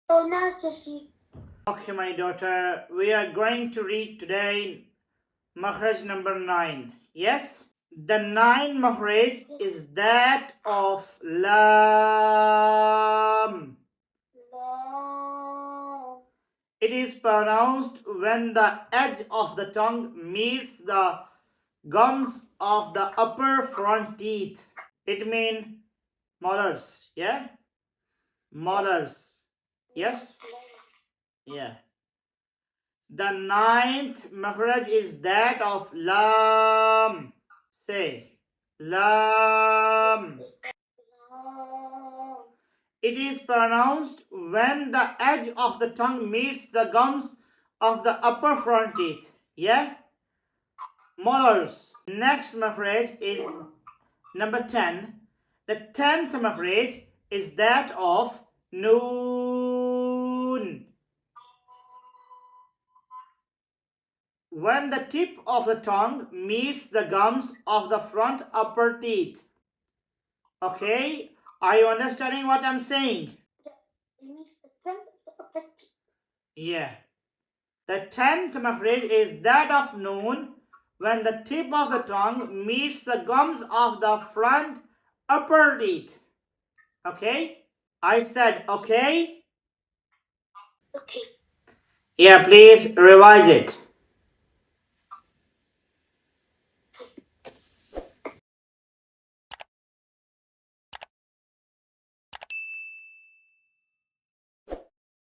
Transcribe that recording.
Okay, my daughter, we are going to read today Makharij number 9. Yes? The 9 Makharij is that of Lam. It is pronounced when the edge of the tongue meets the gums of the upper front teeth. It means molars. Yeah? Molars. Yes? Yeah. The 9th Makharij is that of Lam. Say, Lam. It is pronounced when the edge of the tongue meets the gums of the upper front teeth. Yeah? Molars. Next Makharij is number 10. The 10th Makharij is that of Noon. When the tip of the tongue meets the gums of the front upper teeth. Okay? Are you understanding what I'm saying? Yeah. The 10th Makharij is that of Noon when the tip of the tongue meets the gums of the front upper teeth. Okay? I said okay? Okay. Yeah, please revise it.